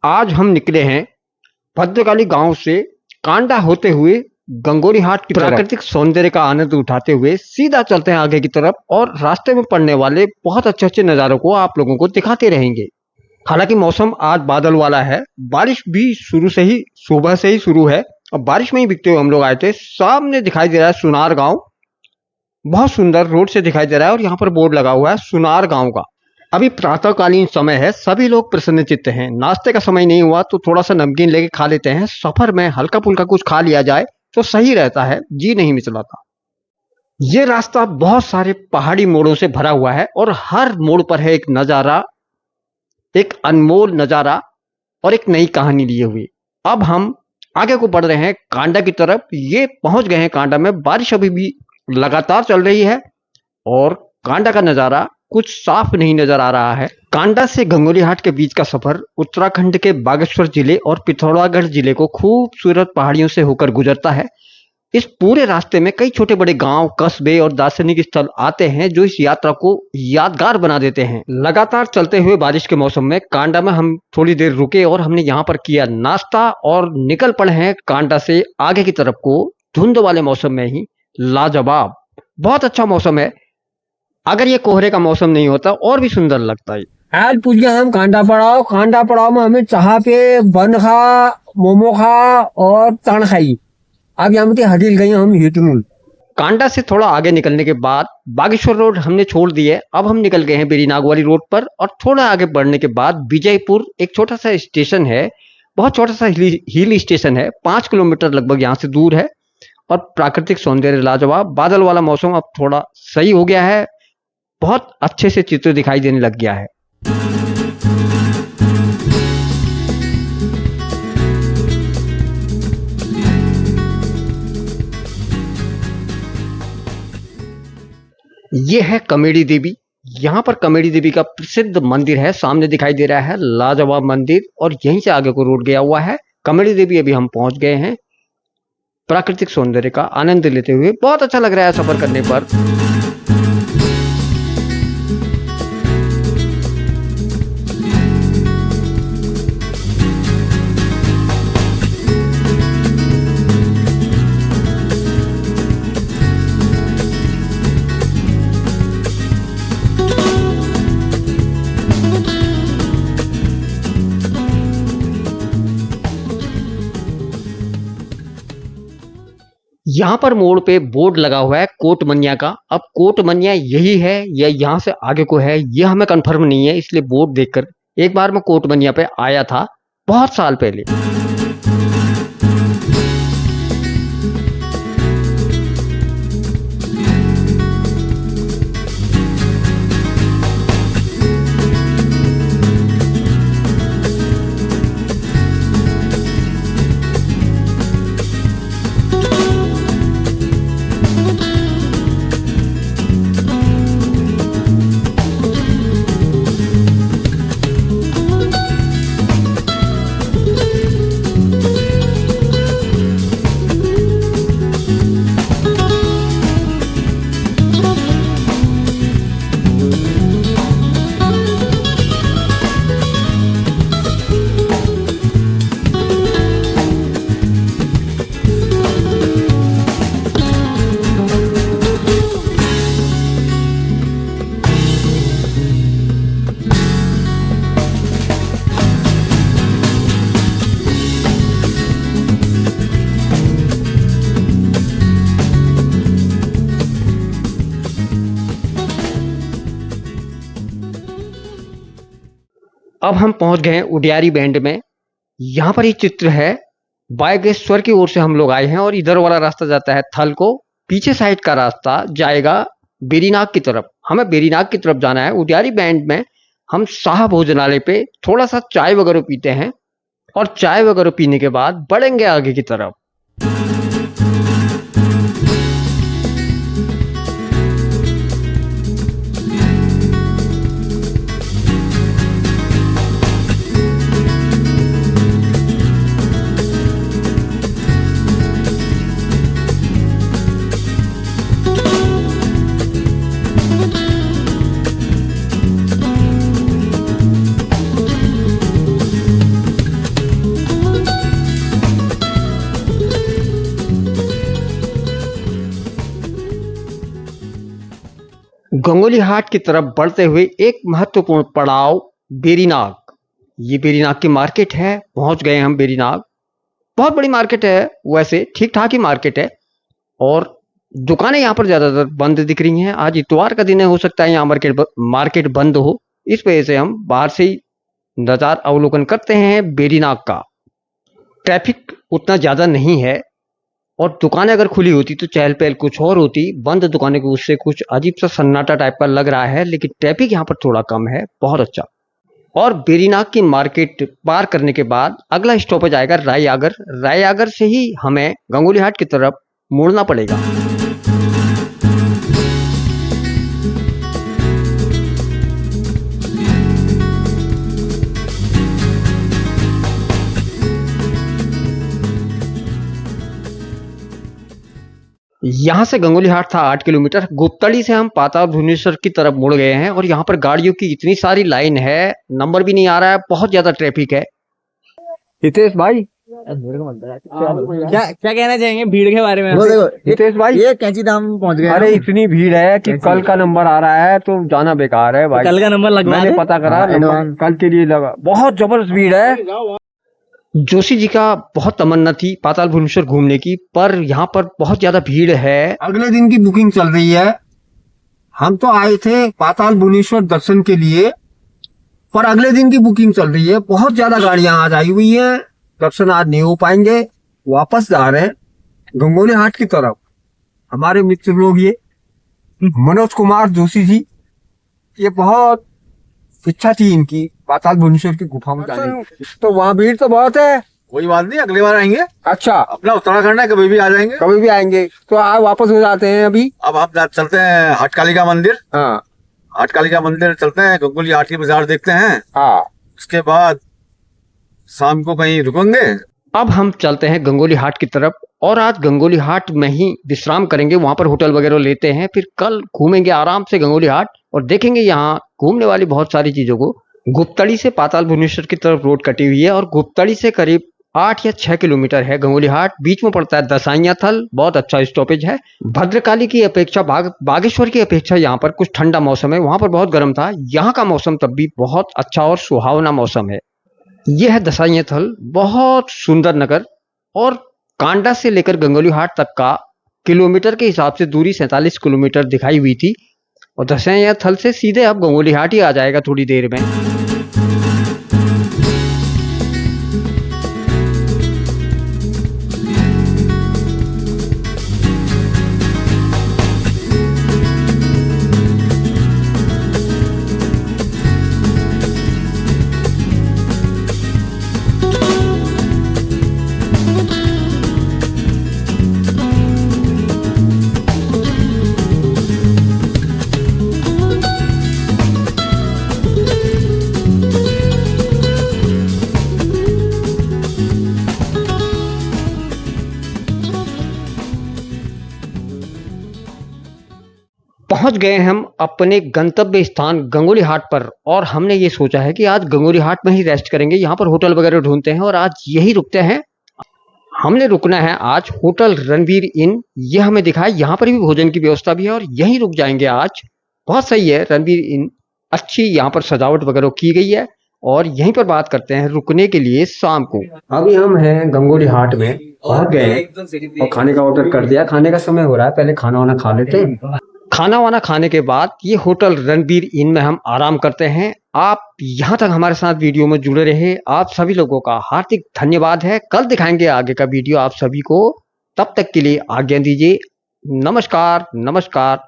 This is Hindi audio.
आज हम निकले हैं भद्रकाली गांव से कांडा होते हुए गंगोरी हाट की प्राकृतिक सौंदर्य का आनंद उठाते हुए सीधा चलते हैं आगे की तरफ और रास्ते में पड़ने वाले बहुत अच्छे अच्छे नज़ारों को आप लोगों को दिखाते रहेंगे। हालांकि मौसम आज बादल वाला है, बारिश भी शुरू से ही सुबह से ही शुरू है और बारिश में ही बिकते हुए हम लोग आए थे। सामने दिखाई दे रहा है सुनार गांव, बहुत सुंदर रोड से दिखाई दे रहा है और यहाँ पर बोर्ड लगा हुआ है सुनार गांव का। अभी प्रातःकालीन समय है, सभी लोग प्रसन्नचित्त हैं। नाश्ते का समय नहीं हुआ तो थोड़ा सा नमकीन लेके खा लेते हैं। सफर में हल्का फुल्का कुछ खा लिया जाए तो सही रहता है, जी नहीं मिचलाता। ये रास्ता बहुत सारे पहाड़ी मोड़ों से भरा हुआ है और हर मोड़ पर है एक नजारा, एक अनमोल नजारा और एक नई कहानी लिए हुए। अब हम आगे को बढ़ रहे हैं कांडा की तरफ। ये पहुंच गए हैं कांडा में। बारिश अभी भी लगातार चल रही है और कांडा का नजारा कुछ साफ नहीं नजर आ रहा है। कांडा से गंगोली हाट के बीच का सफर उत्तराखंड के बागेश्वर जिले और पिथौरागढ़ जिले को खूबसूरत पहाड़ियों से होकर गुजरता है। इस पूरे रास्ते में कई छोटे बड़े गांव, कस्बे और दार्शनिक स्थल आते हैं जो इस यात्रा को यादगार बना देते हैं। लगातार चलते हुए बारिश के मौसम में कांडा में हम थोड़ी देर रुके और हमने यहाँ पर किया नाश्ता और निकल पड़े हैं कांडा से आगे की तरफ को धुंध वाले मौसम में ही। लाजवाब, बहुत अच्छा मौसम है। अगर ये कोहरे का मौसम नहीं होता और भी सुंदर लगता है। आज पूछ गए हम कांडा पड़ाव में हमें चाह पे बन खा, मोमो खा और तन खाई। अब यहाँ पे हटिल गई हम हिटनूल। कांडा से थोड़ा आगे निकलने के बाद बागेश्वर रोड हमने छोड़ दी है। अब हम निकल गए हैं बेरीनाग वाली रोड पर और थोड़ा आगे बढ़ने के बाद विजयपुर एक छोटा सा स्टेशन है, बहुत छोटा सा हिल स्टेशन है, 5 किलोमीटर लगभग यहाँ से दूर है और प्राकृतिक सौंदर्य लाजवाब। बादल वाला मौसम अब थोड़ा सही हो गया है, बहुत अच्छे से चित्र दिखाई देने लग गया है। ये है कमेडी देवी। यहाँ पर कमेडी देवी का प्रसिद्ध मंदिर है, सामने दिखाई दे रहा है लाजवाब मंदिर और यहीं से आगे को रोड गया हुआ है कमेडी देवी। अभी हम पहुंच गए हैं प्राकृतिक सौंदर्य का आनंद लेते हुए। बहुत अच्छा लग रहा है सफर करने पर। यहाँ पर मोड़ पे बोर्ड लगा हुआ है कोटमनिया का। अब कोटमनिया यही है या यहाँ से आगे को है ये हमें कंफर्म नहीं है, इसलिए बोर्ड देखकर एक बार मैं कोटमनिया पे आया था बहुत साल पहले। अब हम पहुंच गए हैं उडियारी बैंड में। यहाँ पर ये चित्र है, बागेश्वर की ओर से हम लोग आए हैं और इधर वाला रास्ता जाता है थल को, पीछे साइड का रास्ता जाएगा बेरीनाग की तरफ। हमें बेरीनाग की तरफ जाना है। उडियारी बैंड में हम शाह भोजनालय पे थोड़ा सा चाय वगैरह पीते हैं और चाय वगैरह पीने के बाद बढ़ेंगे आगे की तरफ। गंगोली हाट की तरफ बढ़ते हुए एक महत्वपूर्ण पड़ाव बेरीनाग। ये बेरीनाग की मार्केट है। पहुंच गए हम बेरीनाग। बहुत बड़ी मार्केट है, वैसे ठीक ठाक ही मार्केट है और दुकानें यहाँ पर ज्यादातर बंद दिख रही हैं। आज इतवार का दिन है, हो सकता है यहाँ मार्केट बंद हो। इस वजह से हम बाहर से ही नज़ारा अवलोकन करते हैं बेरीनाग का। ट्रैफिक उतना ज्यादा नहीं है और दुकानें अगर खुली होती तो चहल पहल कुछ और होती। बंद दुकानें को उससे कुछ अजीब सा सन्नाटा टाइप का लग रहा है, लेकिन ट्रैफिक यहाँ पर थोड़ा कम है। बहुत अच्छा। और बेरीनाग की मार्केट पार करने के बाद अगला स्टॉपेज आएगा रायआगर। रायआगर से ही हमें गंगोली हाट की तरफ मुड़ना पड़ेगा। यहाँ से गंगोली हाट था 8 किलोमीटर। गुप्तड़ी से हम पाताल भुवनेश्वर की तरफ मुड़ गए हैं और यहाँ पर गाड़ियों की इतनी सारी लाइन है, नंबर भी नहीं आ रहा है, बहुत ज्यादा ट्रैफिक है। हितेश भाई क्या क्या कहना चाहेंगे भीड़ के बारे में? हितेश भाई, ये कैंची धाम पहुंच गए। अरे इतनी भीड़ है कि कल का नंबर आ रहा है तो जाना बेकार है भाई। कल का नंबर लगवा मैंने दे। पता करा, नंबर कल के लिए लगा। बहुत जबरदस्त भीड़ है। जोशी जी का बहुत तमन्ना थी पाताल भुवनेश्वर घूमने की, पर यहाँ पर बहुत ज्यादा भीड़ है। अगले दिन की बुकिंग चल रही है। हम तो आए थे पाताल भुवनेश्वर दर्शन के लिए, पर अगले दिन की बुकिंग चल रही है। बहुत ज्यादा गाड़ियां आज आई हुई हैं, दर्शन आज नहीं हो पाएंगे। वापस जा रहे हैं गंगोली हाट की तरफ। हमारे मित्र लोग ये मनोज कुमार जोशी जी, ये बहुत इच्छा थी इनकी पाताल भुवनेश्वर की गुफा में जाने की। तो वहाँ भीड़ तो बहुत है। कोई बात नहीं, अगली बार आएंगे। अच्छा, अपना उत्तराखंड है, कभी भी आ जाएंगे। कभी भी आएंगे। तो आज वापस हो जाते हैं अभी। अब हम चलते हैं हटकालिका मंदिर। हाँ हटकालिका मंदिर चलते हैं, गंगोली हाट की बाजार देखते हैं। हाँ, उसके बाद शाम को कहीं रुकेंगे। अब हम चलते हैं गंगोली हाट की तरफ और आज गंगोली हाट में ही विश्राम करेंगे। वहां पर होटल वगैरह लेते हैं, फिर कल घूमेंगे आराम से गंगोली हाट और देखेंगे यहाँ घूमने वाली बहुत सारी चीजों को। गुप्तड़ी से पाताल भुवनेश्वर की तरफ रोड कटी हुई है और गुप्तड़ी से करीब 8 या 6 किलोमीटर है गंगोली हाट। बीच में पड़ता है दसाइया थल, बहुत अच्छा स्टॉपेज है। भद्रकाली की अपेक्षा बागेश्वर की अपेक्षा यहाँ पर कुछ ठंडा मौसम है। वहां पर बहुत गर्म था, यहाँ का मौसम तब भी बहुत अच्छा और सुहावना मौसम है। यह है दसाइया थल, बहुत सुंदर नगर। और कांडा से लेकर गंगोली हाट तक का किलोमीटर के हिसाब से दूरी 47 किलोमीटर दिखाई हुई थी और दसाइया थल से सीधे अब गंगोली हाट ही आ जाएगा थोड़ी देर में। पहुंच गए हम अपने गंतव्य स्थान गंगोली हाट पर और हमने ये सोचा है कि आज गंगोली हाट में ही रेस्ट करेंगे। यहाँ पर होटल वगैरह ढूंढते हैं और आज यही रुकते हैं। हमने रुकना है आज होटल रणवीर इन, ये हमें दिखा है। यहाँ पर भी भोजन की व्यवस्था भी है और यहीं रुक जाएंगे आज। बहुत सही है रणवीर इन, अच्छी यहाँ पर सजावट वगैरह की गई है और यहीं पर बात करते हैं रुकने के लिए शाम को। अभी हम हैं गंगोली हाट में, पहुंच गए हैं और खाने का ऑर्डर कर दिया। खाने का समय हो रहा है, पहले खाना वाना खा लेते हैं। खाना वाना खाने के बाद ये होटल रणवीर इन में हम आराम करते हैं। आप यहाँ तक हमारे साथ वीडियो में जुड़े रहे, आप सभी लोगों का हार्दिक धन्यवाद है। कल दिखाएंगे आगे का वीडियो आप सभी को, तब तक के लिए आज्ञा दीजिए। नमस्कार नमस्कार।